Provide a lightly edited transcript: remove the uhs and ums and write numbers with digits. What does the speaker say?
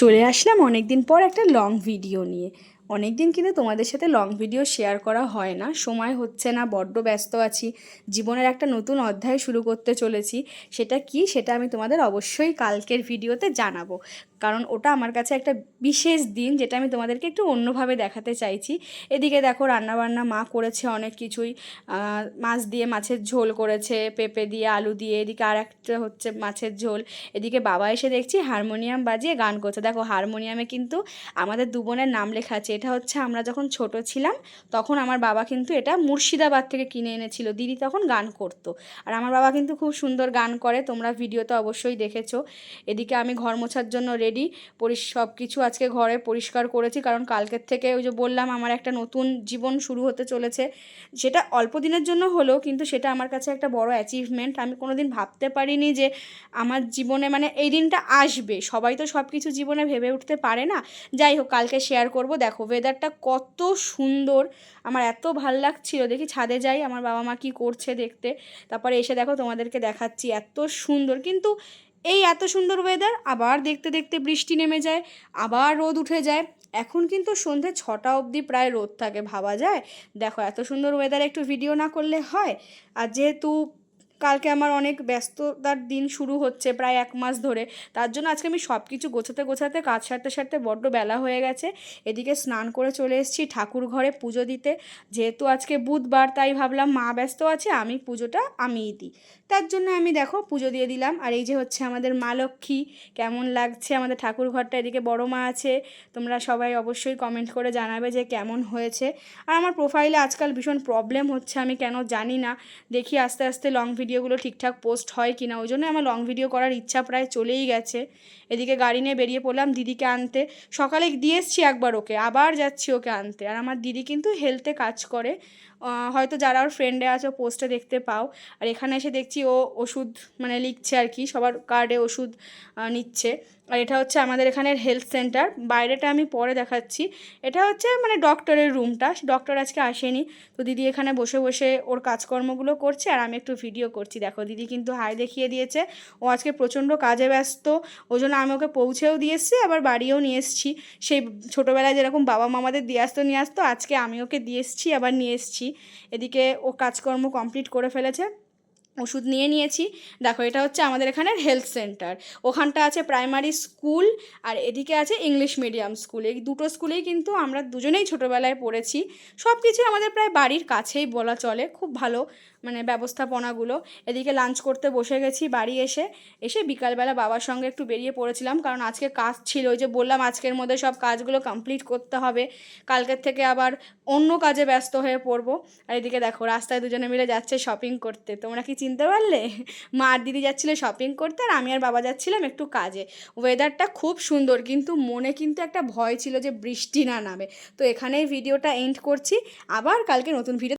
চলে আসলাম অনেক দিন পর একটা লং ভিডিও নিয়ে। অনেক দিন কিন্তু তোমাদের সাথে লং ভিডিও শেয়ার করা হয় না, সময় হচ্ছে না, বড্ড ব্যস্ত আছি। জীবনের একটা নতুন অধ্যায় শুরু করতে চলেছি। সেটা কি, সেটা আমি তোমাদের অবশ্যই কালকের ভিডিওতে জানাবো। কারণ ওটা আমার কাছে একটা বিশেষ দিন, যেটা আমি তোমাদেরকে একটু অন্যভাবে দেখাতে চাইছি। এদিকে দেখো রান্নাবান্না মা করেছে অনেক কিছুই। মাছ দিয়ে মাছের ঝোল করেছে, পেঁপে দিয়ে আলু দিয়ে, এদিকে আর একটা হচ্ছে মাছের ঝোল। এদিকে বাবা এসে দেখছি হারমোনিয়াম বাজিয়ে গান করছে। দেখো হারমোনিয়ামে কিন্তু আমাদের দু বোনের নাম লেখা আছে। এটা হচ্ছে আমরা যখন ছোট ছিলাম তখন আমার বাবা কিন্তু এটা মুর্শিদাবাদ থেকে কিনে এনেছিল। দিদি তখন গান করতো। আর আমার বাবা কিন্তু খুব সুন্দর গান করে, তোমরা ভিডিওতে অবশ্যই দেখেছো। এদিকে আমি ঘর মোছার জন্য রেডি। সব কিছু আজকে ঘরে পরিষ্কার করেছি, কারণ কালকের থেকে ওই যে বললাম আমার একটা নতুন জীবন শুরু হতে চলেছে। সেটা অল্প দিনের জন্য হলেও কিন্তু সেটা আমার কাছে একটা বড় অ্যাচিভমেন্ট। আমি কোনোদিন ভাবতে পারিনি যে আমার জীবনে মানে এই দিনটা আসবে। সবাই তো সব কিছু জীবনে ভেবে উঠতে পারে না। যাই হোক, কালকে শেয়ার করব। দেখো ওয়েদারটা কত সুন্দর, আমার এত ভাল লাগছিল। দেখি ছাদে যাই আমার বাবা মা কী করছে দেখতে, তারপরে এসে দেখো তোমাদেরকে দেখাচ্ছি। এত সুন্দর, কিন্তু এই এত সুন্দর ওয়েদার আবার দেখতে দেখতে বৃষ্টি নেমে যায়, আবার রোদ উঠে যায়। এখন কিন্তু সন্ধে 6টা অবধি প্রায় রোদ থাকে, ভাবা যায়। দেখো এত সুন্দর ওয়েদারে একটু ভিডিও না করলে হয়? আর যেহেতু কালকে আমার অনেক ব্যস্ততার দিন শুরু হচ্ছে প্রায় 1 মাস ধরে, তার জন্য আজকে আমি সব কিছু গোছাতে গোছাতে কাজ সারতে সারতে বড্ড বেলা হয়ে গেছে। এদিকে স্নান করে চলে এসেছি ঠাকুর ঘরে পুজো দিতে। যেহেতু আজকে বুধবার, তাই ভাবলাম মা ব্যস্ত আছে, আমি পুজোটা আমিই দিই। তার জন্য আমি দেখো পুজো দিয়ে দিলাম। আর এই যে হচ্ছে আমাদের মা লক্ষ্মী। কেমন লাগছে আমাদের ঠাকুর ঘরটা। এদিকে বড় মা আছে, তোমরা সবাই অবশ্যই কমেন্ট করে জানাবে যে কেমন হয়েছে। আর আমার প্রোফাইলে আজকাল ভীষণ প্রবলেম হচ্ছে, আমি কেন জানি না। দেখি আস্তে আস্তে লং ভিডিওগুলো ঠিকঠাক পোস্ট হয় কি না, ওই জন্য আমার লং ভিডিও করার ইচ্ছা প্রায় চলেই গেছে। এদিকে গাড়ি নিয়ে বেরিয়ে পড়লাম দিদিকে আনতে। সকালে দিয়ে এসছি একবার ওকে, আবার যাচ্ছি ওকে আনতে। আর আমার দিদি কিন্তু হেলথে কাজ করে, হয়তো যারা ওর ফ্রেন্ডে আছে পোস্টে দেখতে পাও। আর এখানে এসে দেখছি ও ওষুধ মানে লিখছে আর কি, সবার কার্ডে ওষুধ নিচ্ছে। আর এটা হচ্ছে আমাদের এখানের হেলথ সেন্টার। বাইরেটা আমি পরে দেখাচ্ছি। এটা হচ্ছে মানে ডক্টরের রুমটা, ডক্টর আজকে আসেনি। তো দিদি এখানে বসে বসে ওর কাজকর্মগুলো করছে আর আমি একটু ভিডিও করছি। দেখো দিদি কিন্তু হাই দেখিয়ে দিয়েছে। ও আজকে প্রচণ্ড কাজে ব্যস্ত, ওই জন্য আমি ওকে পৌঁছেও দিয়ে এসেছি, আবার বাড়িও নিয়ে এসেছি। সেই ছোটোবেলায় যেরকম বাবা মামাদের দিয়ে আসতো নিয়ে আসতো, আজকে আমি ওকে দিয়ে এসেছি, আবার নিয়ে এসেছি। এদিকে ও কাজকর্ম কমপ্লিট করে ফেলেছে, ওষুধ নিয়ে নিয়েছি। দেখো এটা হচ্ছে আমাদের এখানের হেলথ সেন্টার। ওখানটা আছে প্রাইমারি স্কুল, আর এদিকে আছে ইংলিশ মিডিয়াম স্কুল। এই দুটো স্কুলেই কিন্তু আমরা দুজনেই ছোটোবেলায় পড়েছি। সব কিছুই আমাদের প্রায় বাড়ির কাছেই বলা চলে, খুব ভালো মানে ব্যবস্থাপনাগুলো। এদিকে লাঞ্চ করতে বসে গেছি বাড়ি এসে। বিকালবেলা বাবার সঙ্গে একটু বেরিয়ে পড়েছিলাম, কারণ আজকে কাজ ছিল। ওই যে বললাম আজকের মধ্যে সব কাজগুলো কমপ্লিট করতে হবে, কালকের থেকে আবার অন্য কাজে ব্যস্ত হয়ে পড়বো। আর এদিকে দেখো রাস্তায় দুজনে মিলে যাচ্ছে শপিং করতে। তোমরা কি চিনতে পারলে? মা আর দিদি যাচ্ছিলো শপিং করতে, আর আমি আর বাবা যাচ্ছিলাম একটু কাজে। ওয়েদারটা খুব সুন্দর, কিন্তু মনে কিন্তু একটা ভয় ছিল যে বৃষ্টি না নামে। তো এখানেই ভিডিওটা এন্ড করছি। আবার কালকে নতুন ভিডিও